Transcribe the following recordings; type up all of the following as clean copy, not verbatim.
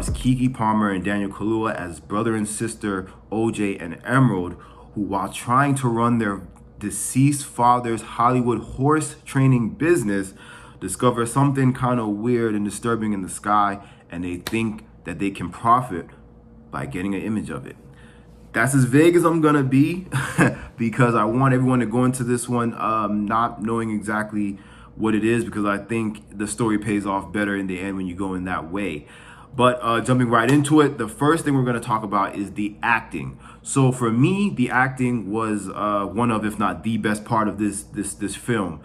stars Kiki Palmer and Daniel Kaluuya as brother and sister OJ and Emerald, who, while trying to run their deceased father's Hollywood horse training business, discover something kind of weird and disturbing in the sky, and they think that they can profit by getting an image of it. That's as vague as I'm gonna be because I want everyone to go into this one not knowing exactly what it is, because I think the story pays off better in the end when you go in that way. But jumping right into it, the first thing we're going to talk about is the acting. So for me, the acting was one of, if not the best part of this film.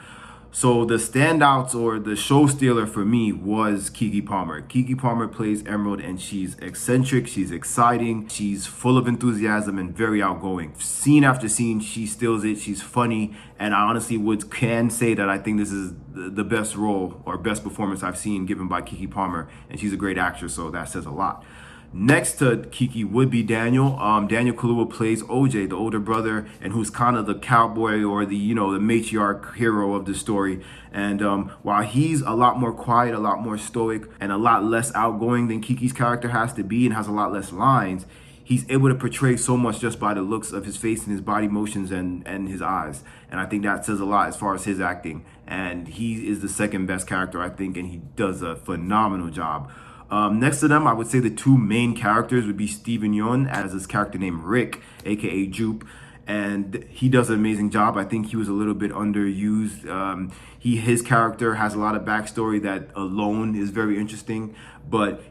So the standouts or the show stealer for me was Kiki Palmer. Kiki Palmer plays Emerald, and she's eccentric, she's exciting, she's full of enthusiasm and very outgoing. Scene after scene, she steals it, she's funny, and I honestly can say that I think this is the best role or best performance I've seen given by Kiki Palmer, and she's a great actress, so that says a lot. Next to Kiki would be Daniel. Daniel Kaluuya plays OJ, the older brother, and who's kind of the cowboy or the matriarch hero of the story. And while he's a lot more quiet, a lot more stoic, and a lot less outgoing than Kiki's character has to be, and has a lot less lines, he's able to portray so much just by the looks of his face and his body motions and his eyes. And I think that says a lot as far as his acting. And he is the second best character, I think, and he does a phenomenal job. Next to them, I would say the two main characters would be Steven Yeun as his character named Rick, aka Jupe, and he does an amazing job. I think he was a little bit underused. His character has a lot of backstory that alone is very interesting, but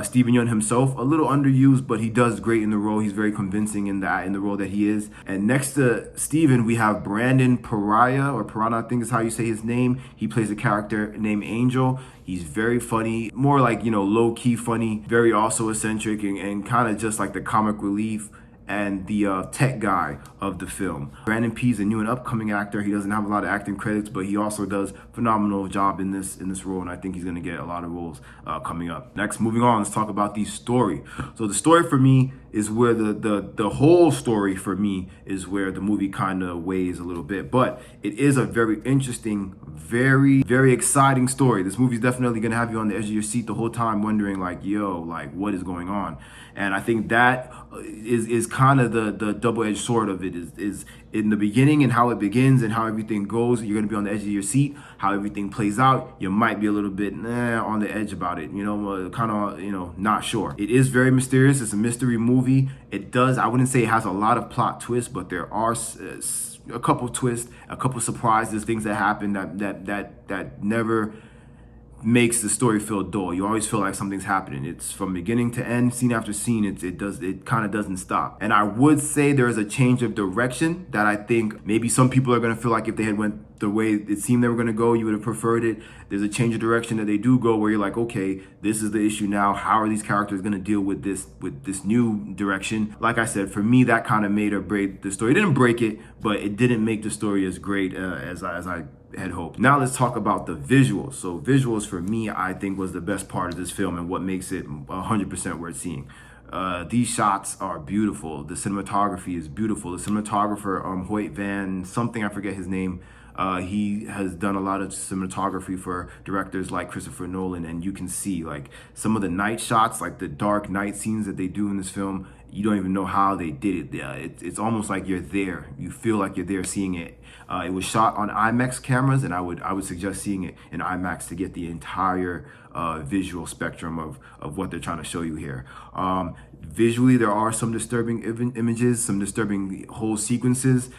Steven Yeun himself, a little underused, but he does great in the role. He's very convincing in the role that he is. And next to Steven, we have Brandon Pirana, I think is how you say his name. He plays a character named Angel. He's very funny, more like, low-key funny, very also eccentric and kind of just like the comic relief and the tech guy of the film. Brandon P is a new and upcoming actor. He doesn't have a lot of acting credits, but he also does phenomenal job in this role, and I think he's gonna get a lot of roles coming up. Next, moving on, let's talk about the story. So the story for me is where the whole story for me is where the movie kind of weighs a little bit, but it is a very interesting, very, very exciting story. This movie's definitely gonna have you on the edge of your seat the whole time wondering what is going on? And I think that is kind of the double-edged sword of it is in the beginning and how it begins and how everything goes. You're going to be on the edge of your seat. How everything plays out, you might be a little bit on the edge about it, not sure. It is very mysterious. It's a mystery movie. I wouldn't say it has a lot of plot twists, but there are a couple twists, a couple surprises, things that happen that never makes the story feel dull. You always feel like something's happening. It's from beginning to end, scene after scene. It kind of doesn't stop. And I would say there is a change of direction that I think maybe some people are going to feel like if they had went the way it seemed they were going to go, you would have preferred it. There's a change of direction that they do go where you're like, okay, this is the issue now. How are these characters going to deal with this new direction? Like I said, for me, that kind of made or break the story. It didn't break it, but it didn't make the story as great as I had hoped. Now let's talk about the visuals. So visuals for me, I think, was the best part of this film and what makes it 100% worth seeing. These shots are beautiful. The cinematography is beautiful. The cinematographer, Hoyt Van something, I forget his name, he has done a lot of cinematography for directors like Christopher Nolan, and you can see like some of the night shots, like the dark night scenes that they do in this film. You don't even know how they did it. It's almost like you're there. You feel like you're there seeing it. It was shot on IMAX cameras, and I would suggest seeing it in IMAX to get the entire visual spectrum of what they're trying to show you here. Visually, there are some disturbing images, some disturbing whole sequences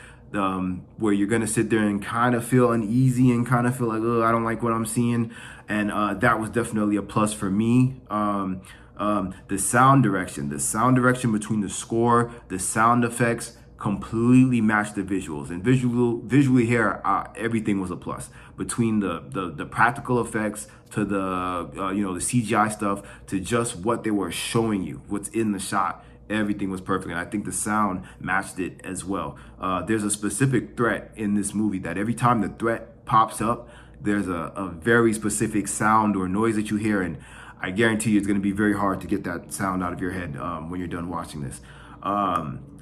where you're gonna sit there and kind of feel uneasy and kind of feel like, oh, I don't like what I'm seeing. And that was definitely a plus for me. The sound direction between the score, the sound effects completely matched the visuals. And visually here, everything was a plus. Between the practical effects to the CGI stuff to just what they were showing you, what's in the shot. Everything was perfect, and I think the sound matched it as well. There's a specific threat in this movie that every time the threat pops up, there's a very specific sound or noise that you hear, and I guarantee you it's going to be very hard to get that sound out of your head when you're done watching this.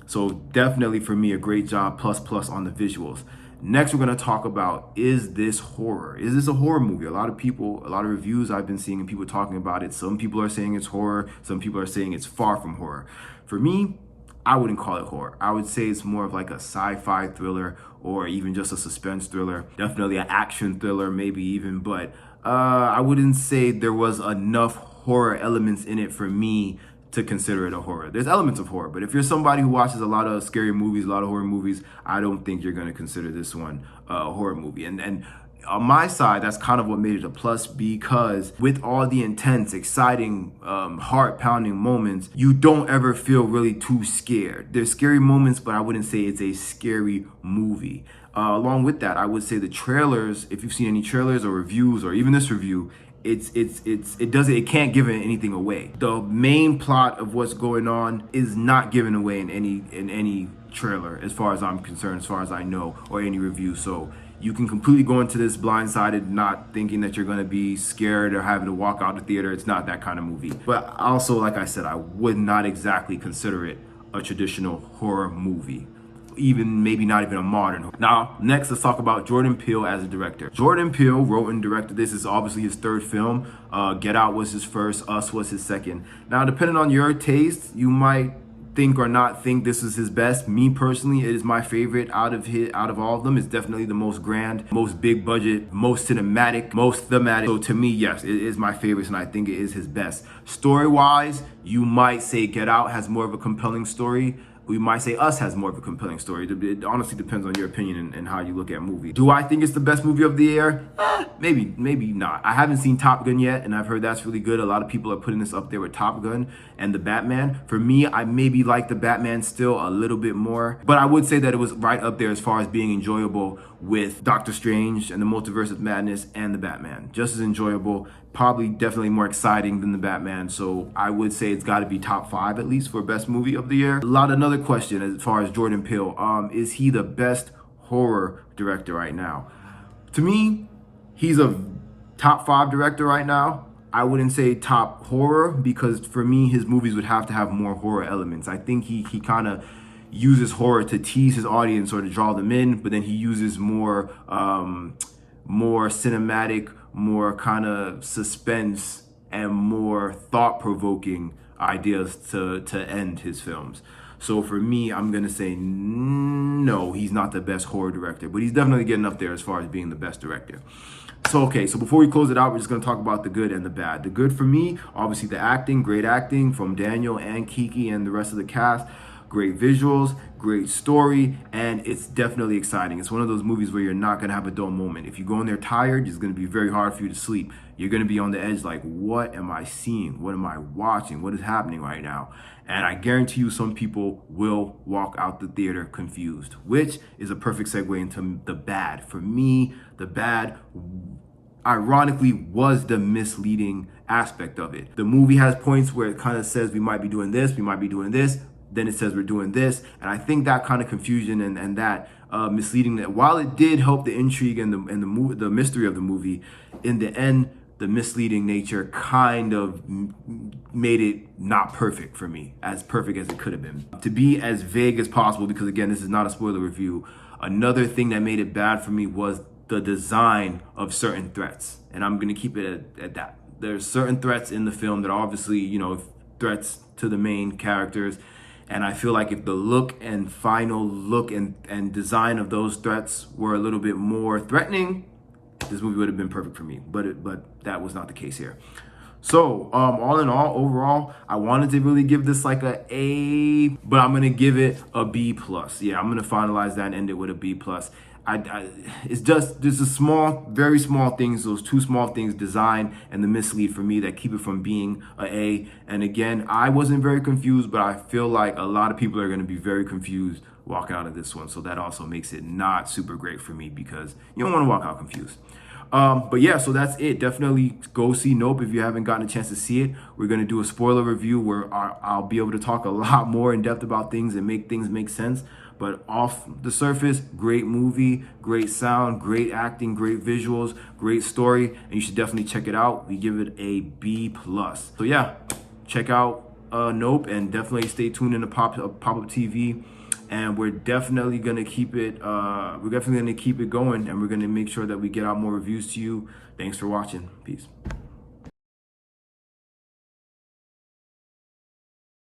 So definitely for me, a great job, plus on the visuals. Next, we're going to talk about, is this horror? Is this a horror movie? A lot of reviews I've been seeing and people talking about it. Some people are saying it's horror. Some people are saying it's far from horror. For me, I wouldn't call it horror. I would say it's more of like a sci-fi thriller or even just a suspense thriller. Definitely an action thriller, maybe even. But I wouldn't say there was enough horror elements in it for me to consider it a horror. There's elements of horror, but if you're somebody who watches a lot of scary movies, a lot of horror movies, I don't think you're going to consider this one a horror movie. And on my side, that's kind of what made it a plus, because with all the intense, exciting, heart-pounding moments, you don't ever feel really too scared. There's scary moments, but I wouldn't say it's a scary movie. Along with that, I would say the trailers, if you've seen any trailers or reviews or even this review, it can't give anything away. The main plot of what's going on is not given away in any trailer, as far as I'm concerned, as far as I know, or any review. So you can completely go into this blindsided, not thinking that you're going to be scared or having to walk out the theater. It's not that kind of movie. But also, like I said, I would not exactly consider it a traditional horror movie. Even maybe not even a modern. Now, next, let's talk about Jordan Peele as a director. Jordan Peele wrote and directed this. Is obviously his third film. Get Out was his first. Us was his second. Now, depending on your taste, you might think or not think this is his best. Me personally, it is my favorite out of all of them. It's definitely the most grand, most big budget, most cinematic, most thematic. So to me, yes, it is my favorite, and I think it is his best. Story-wise, you might say Get Out has more of a compelling story. We might say Us has more of a compelling story. It honestly depends on your opinion and how you look at movies. Do I think it's the best movie of the year? Maybe not. I haven't seen Top Gun yet, and I've heard that's really good. A lot of people are putting this up there with Top Gun and The Batman. For me, I maybe like The Batman still a little bit more, but I would say that it was right up there as far as being enjoyable with Doctor Strange and the Multiverse of Madness and The Batman. Just as enjoyable, probably definitely more exciting than The Batman. So I would say it's got to be top 5 at least for best movie of the year. Another question as far as Jordan Peele, is he the best horror director right now? To me, he's a top 5 director right now. I wouldn't say top horror, because for me, his movies would have to have more horror elements. I think he kind of uses horror to tease his audience or to draw them in, but then he uses more cinematic, more kind of suspense and more thought-provoking ideas to end his films. So for me, I'm gonna say no, he's not the best horror director, but he's definitely getting up there as far as being the best director. So before we close it out, we're just gonna talk about the good and the bad. The good for me, obviously the acting, great acting from Daniel and Kiki and the rest of the cast. Great visuals, great story, and it's definitely exciting. It's one of those movies where you're not gonna have a dull moment. If you go in there tired, it's gonna be very hard for you to sleep. You're gonna be on the edge like, what am I seeing? What am I watching? What is happening right now? And I guarantee you some people will walk out the theater confused, which is a perfect segue into the bad. For me, the bad, ironically, was the misleading aspect of it. The movie has points where it kind of says we might be doing this, we might be doing this, then it says we're doing this. And I think that kind of confusion and that misleading, that while it did help the intrigue and the mystery of the movie, in the end, the misleading nature kind of made it not perfect for me, as perfect as it could have been. To be as vague as possible, because again, this is not a spoiler review, another thing that made it bad for me was the design of certain threats. And I'm gonna keep it at that. There's certain threats in the film that are obviously, threats to the main characters. And I feel like if the look and final look and design of those threats were a little bit more threatening, this movie would have been perfect for me. But that was not the case here. So all in all, overall, I wanted to really give this like a A, but I'm gonna give it a B+. Yeah, I'm gonna finalize that and end it with a B+. It's just there's a small, very small things, those two small things, design and the mislead for me, that keep it from being a A. And again, I wasn't very confused, but I feel like a lot of people are going to be very confused walking out of this one. So that also makes it not super great for me, because you don't want to walk out confused. But yeah, so that's it. Definitely go see Nope if you haven't gotten a chance to see it. We're going to do a spoiler review where I'll be able to talk a lot more in depth about things and make things make sense. But off the surface, great movie, great sound, great acting, great visuals, great story, and you should definitely check it out. We give it a B+. So yeah, check out Nope, and definitely stay tuned in to Pop-Up TV and we're definitely gonna keep it. We're definitely gonna keep it going, and we're gonna make sure that we get out more reviews to you. Thanks for watching. Peace.